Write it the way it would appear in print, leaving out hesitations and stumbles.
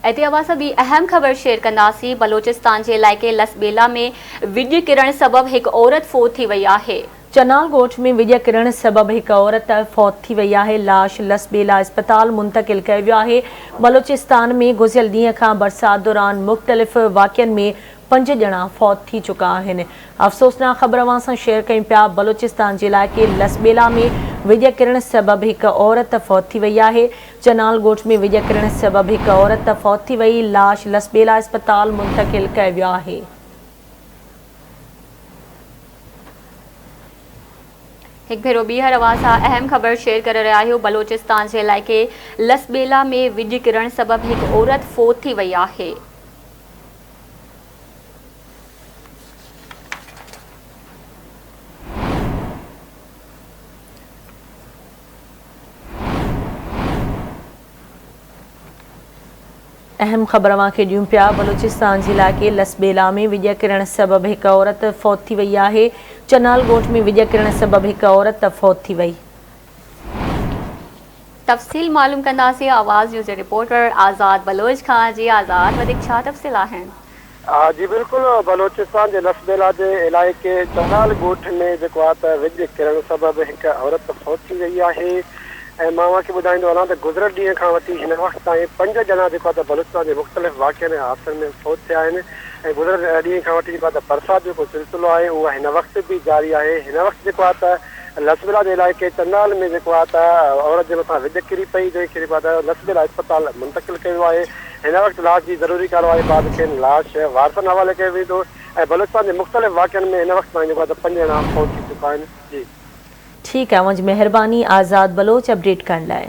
एते अवां भी अहम खबर शेयर कंदासीं। बलोचिस्तान के इलाइक़े लसबेला में विॼ किरण सबब एक औरत फोत थी वई आहे। चनाल ॻोठ में विॼ किरण सबब एक औरत फौत थी वई है। लाश लसबेला अस्पताल मुंतकिल किया वियो आहे। बलोचिस्तान में गुज़िरियल ॾींहं खां बरसात दौरान मुख़्तलिफ़ वाक़िअनि में 5 ॼणा फौत थी चुका आहिनि। अफ़सोसनाक ख़बर अवां सां शेयर कयूं पिया। बलोचिस्तान जे इलाइक़े लसबेला में विॼ किरण सबब एक औरत फौत थी वई आहे। चनाल ॻोठ में विॼ किरण सबब एक औरत फौत थी वई। लाश लसबेला अस्पताल मुंतकिल किया वियो आहे। एक भेरो ॿीहर अवां सां अहम खबर शेयर करे रहिया आहियूं। बलोचिस्तान के इलाइक़े लसबेला में विॼ किरण सबब एक औरत फोत थी वई आहे। अहम खबर अवां खे ॾियूं पिया। बलोचिस्तान जे इलाइक़े लसबेला में विॼ किरण सबब एक औरत फौत थी वई आहे। चनाल ॻोठ में विॼ किरण सबब एक औरत फौत थी वई। तफ़सील मालूम कंदासीं आवाज़ न्यूज़ जे रिपोर्टर आज़ाद बलोच खां। जी आज़ाद, वधीक छा तफ़सील आहिनि? जी बिल्कुलु, बलोचिस्तान जे लसबेला जे इलाइक़े चनाल ॻोठ में जेको आहे त विॼ किरण सबब एक औरत फौत थी वई आहे। ऐं मां तव्हांखे ॿुधाईंदो वञा त गुज़िरियल ॾींहं खां वठी हिन वक़्तु ताईं 5 ॼणा जेको आहे त बलोचिस्तान जे मुख़्तलिफ़ वाक़िअनि ऐं हादसनि में फौत थिया आहिनि। ऐं गुज़िरियल ॾींहं खां वठी जेको आहे त बरसाति जो जेको सिलसिलो आहे उहा हिन वक़्तु बि जारी आहे। हिन वक़्तु जेको आहे त लसबेला जे इलाइक़े चनाल में जेको आहे त औरत जे मथां विॼ किरी पई, जंहिंखे जेको आहे त लसबेला अस्पताल मुंतकिल कयो आहे। हिन वक़्तु लाश जी ज़रूरी कार्रवाई बाद खेनि लाश वारसनि हवाले कयो वेंदो। ऐं बलोचिस्तान जे मुख़्तलिफ़ वाक़िअनि में हिन वक़्तु ताईं जेको आहे त 5 ॼणा फौत थी चुका आहिनि। जी ठीक है, मुझ मेहरबानी आज़ाद बलोच अपडेट करण लाइ।